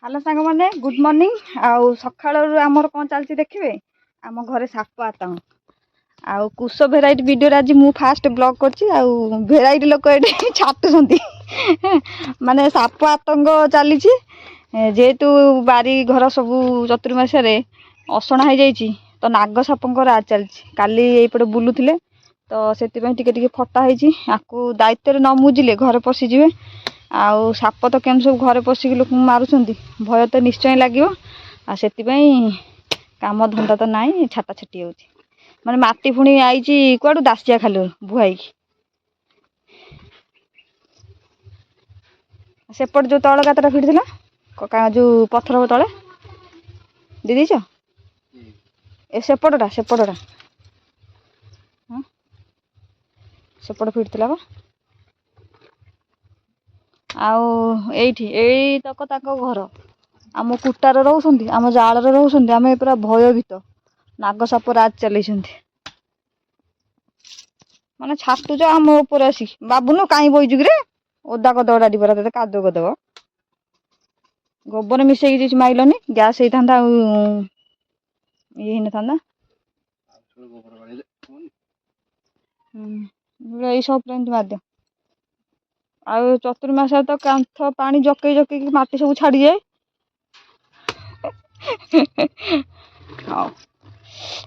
Hello सांग मैंने good morning आउ सकाळ आमर कौन चलती देखिए आम घरे साप आतंक आउ कुश भेराइटी वीडियो आज मु फास्ट ब्लॉग कर भेराइटी लोक ये छाटुंट माने साप आतंक चली जेहेतु बारी घर सब चतुर्मास असणा हो जाइए तो नाग सापर राज चलती काली यपटे बुलूले तो से फटा हो दायित्व न मुझे घरे पशिजे आउ साप तो केम सब घरे पशिक लोक मारुंट भय तो निश्चय लगे से कम धंदा तो नाई छाटा छाटी हो माने माटी पुणी आई कड़ू दासिया खाली बुहाई सेपट जो तल गातटा फिटला जो पथर तले दीदीच ए सेपटा सेपटा सेपट फिटला बा आई तक घर आम कुटार रोच आम जाल रोच आम पूरा भयभीत नाग साप राज चल माने छाटुच आम उपर आसिक बाबुनु कहीं बईचु कि ओदा करदे डाडी परा ते कादो करदे गोबर मिसेक माइलनी गैस होता ये था यही सब मारद आ चतुर्मास तो कांथ पानी जकई जकई माटी सब छाड़ी जाए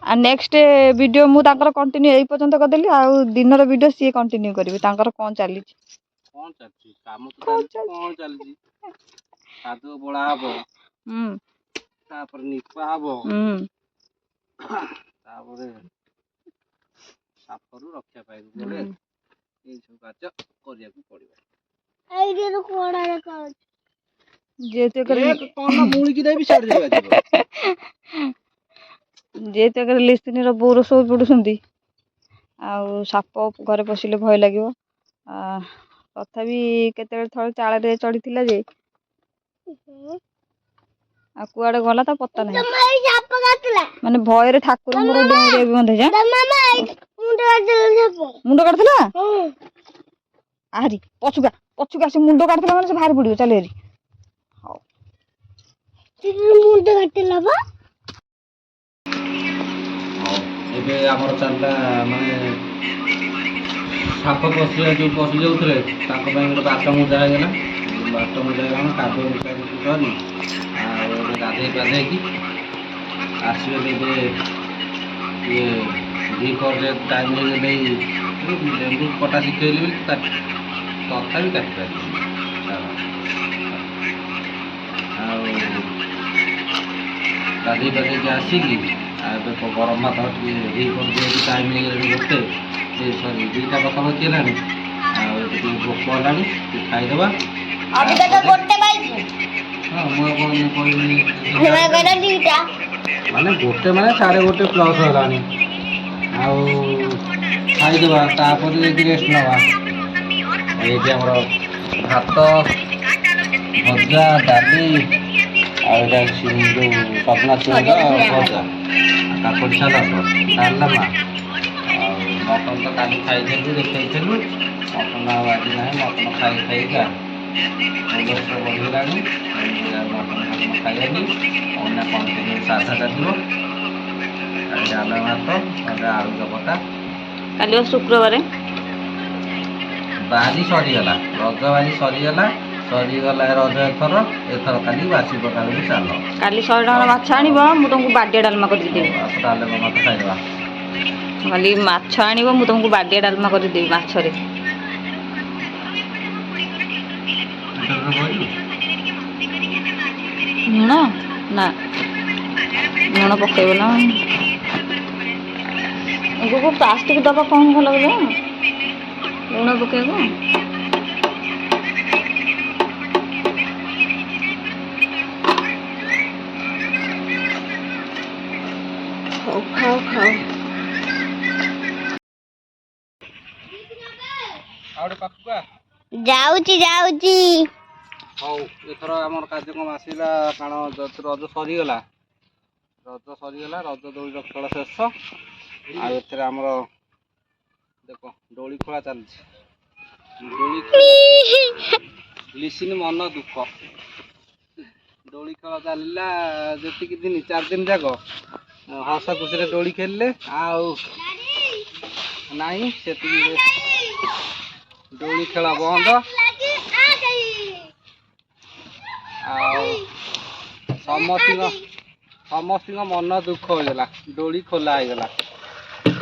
आ नेक्स्ट वीडियो मु तांकर कंटिन्यू एई पर्यंत करदेली आ दिन वीडियो सी कंटिन्यू करी तांकर कौन चली कौन चलची काम तो कौन चलची कादो बड़ा हबो तापर निपा हबो तापर सापरु रक्षा पाइबो बोले ए सब काज करिया को पड़िबो एई जे कोडा रे काज जेते कर एक कोन मूली की देबी सड़ जाय जेते कर लिस्तिनी रो बोरो सो पडुसंती आ साप घरे पशिले भय लागिवो तथापि केते थोड़े चाल रे चढ़ी जे आ कुआडे गला ता पत्ता नहीं माने भय ठाकुर बंधे जा मुंड काटला आहरी पछुका पछुका से मुंड काटला माने से बाहर पड़ियो चल हेरी मुंड काटला बा एबे हमर चलता माने साप पसिया जो पसि जाउथले ताको ପାଇଁ ଗୋଟେ ବାଟ ମୁଜା ହେଇଗଲା ବାଟ ମୁଜା ହେଇଗଲା କାଦो ମିଶା କିଛି କରି ଆଉ ଗାଧେଇ ପାଧେଇକି ଆସିବେ ଏବେ ये दी कर जे टाइम ले नहीं लेंबू कटा शिखेली बोली तथा भी काट पारि गाधे पाधे के आसिकी गरम भात दी कर टाइम लगे गोटे सरी दुईटा पाखापाखि है भोक है खाईदे माने गोटे माने 1:30 प्लस होलानी खाईदे तापर रेस्ट नवा ये भात भजा डाली सपना चूड़ा भजा काकुड़ी सालाद डालमा मटन तो काली खाई देखु मटन आज ना मटन खाई खाईका बढ़िला मटन खाइनी अन्य कंटिन्यू साधा चलो डाल भात आलू चपटा काली शुक्रवार बाजी सरीगला रज बाजी सरीगला रज एथर खाली बासी प्रकार भी चाल काली 100 टका माछ आनिब मु तुमको बाडिया डालमा कर देबी डालमा मत खाइबा खाली माछ आनिब मु तुमको बाडिया डालमा कर देबी माछ रे लुण ना लुण पकेब ना प्लास्टिक दबा कौन भल लगे लुण पकेब खाओ खाओ खाओ जाऊची जाऊची हौ एथर आमर कार्यक्रम आसिला कारण रज सरीगला रज दौड़ी खेल शेष आमर देख डोली खोला चलती डोली लिसिन मन दुख ଦୋଳି ଖେଳ ଚାଲିଲା ଯେତିକି ଦିନ 4 ଦିନ ଯାକ ହସ ଖୁସିରେ ଦୋଳି ଖେଳିଲେ ଆଉ ନାହିଁ ସେତିକି ଦୋଳି ଖେଳ ବନ୍ଦ ଆଉ ସମସ୍ତଙ୍କ ମନ ଦୁଃଖ ହେଇଗଲା ଦୋଳି ଖୋଲା ହେଇଗଲା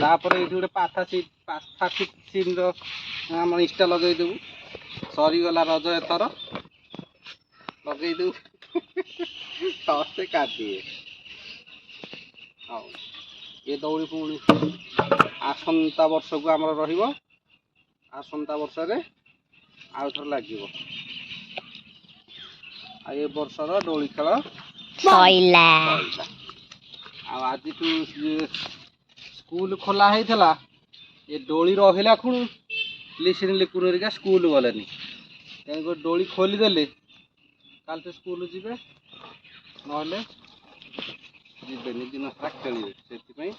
ତାପରେ ଏଇଠି ଗୋଟେ ପାଥା ସିନ୍ ଆମ ଇନଷ୍ଟା ଲଗେଇଦେବୁ ସରିଗଲା ରଜ ଏଥର ଲଗେଇଦେବୁ ସମସ୍ତେ କାଟିବେ ହଉ ଏ ଦୌଡ଼ି ପୁଣି ଆସନ୍ତା ବର୍ଷକୁ ଆମର ରହିବ ଆସନ୍ତା ବର୍ଷରେ ଆଉ ଥରେ ଲାଗିବ ଆଉ ଏ ବର୍ଷର ଦୋଳି ଖେଳ ସଇଲା। ଆଉ ଆଜିଠୁ ସ୍କୁଲ ଖୋଲା ହେଇଥିଲା ଏ ଦୋଳି ରହିଲା ଖୁଣୁ ଲିସିନ ଲିକୁନ ହେରିକା ସ୍କୁଲ ଗଲେନି ତେଣୁକରି ଦୋଳି ଖୋଲିଦେଲେ କାଲି ତ ସ୍କୁଲ ଯିବେ ନହେଲେ ଯିବେନି ଦିନ ସାରା ଖେଳିବେ ସେଥିପାଇଁ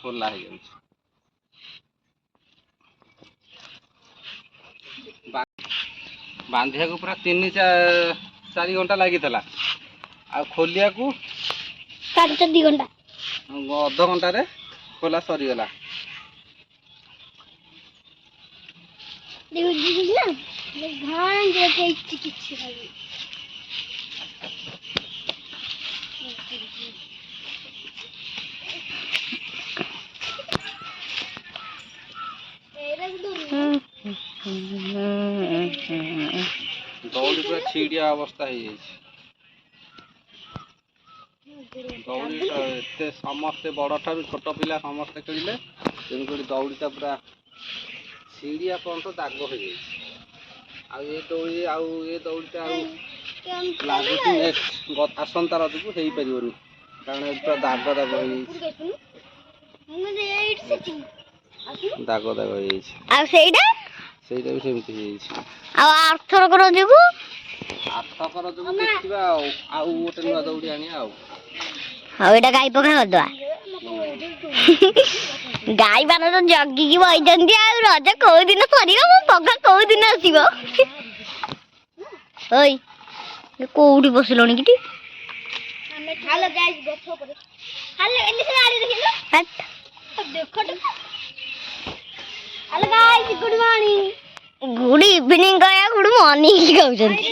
ଖୋଲା ହେଇଯାଉଛି ବାନ୍ଧିବାକୁ ପୁରା 3-4 ଘଣ୍ଟା ଲାଗିଥିଲା ଆଉ ଖୋଲିବାକୁ 2 ଘଣ୍ଟା ଅଧଘଣ୍ଟାରେ ଖୋଲା ସରିଗଲା ଦୌଡ଼ି ପୁରା ଛିଡ଼ିଆ ଅବସ୍ଥା ହେଇଯାଇଛି ଦୌଡ଼ି ଏତେ ସମସ୍ତେ ବଡ଼ ଠାରୁ ଛୋଟ ପିଲା ସମସ୍ତେ ଖେଳିଲେ ତେଣୁକରି ଦୌଡ଼ିଟା ପୁରା ଛିଡ଼ିଆ ପର୍ଯ୍ୟନ୍ତ ଦାଗ ହେଇଯାଇଛି ଆଉ ଏ ଦୌଡ଼ିଟା ଆଉ ଲାଗୁଛି ଆସନ୍ତା ରଜକୁ ହେଇପାରିବନି କାରଣ ପୁରା ଦାଗ ହେଇଯାଇଛି ଦାଗ ହେଇଯାଇଛି ଆଉ ସେଇଟା ସେଇଟା ବି ସେମିତି ହେଇଯାଇଛି ଆଉ ଆରଥରକ ରଜକୁ ଦେଖିବା ଆଉ ଗୋଟେ ନୂଆ ଦୌଡ଼ି ଆଣିବା ଆଉ ଏଇଟା ଗାଈ ପକା କରିଦବା ଗାଈ ମାନେ ତ ଜଗିକି ବଇଛନ୍ତି ଆଉ ରଜ କୋଉ ଦିନ ସରିବ ମୋ ପଘା କୋଉ ଦିନ ଆସିବ ଓଇ କୋଉଠି ବସିଲଣି କି ଗୁଡ୍ ଇଭିନିଂ କହିବା ଗୁଡ୍ ମର୍ଣ୍ଣିଂ କହୁଛନ୍ତି।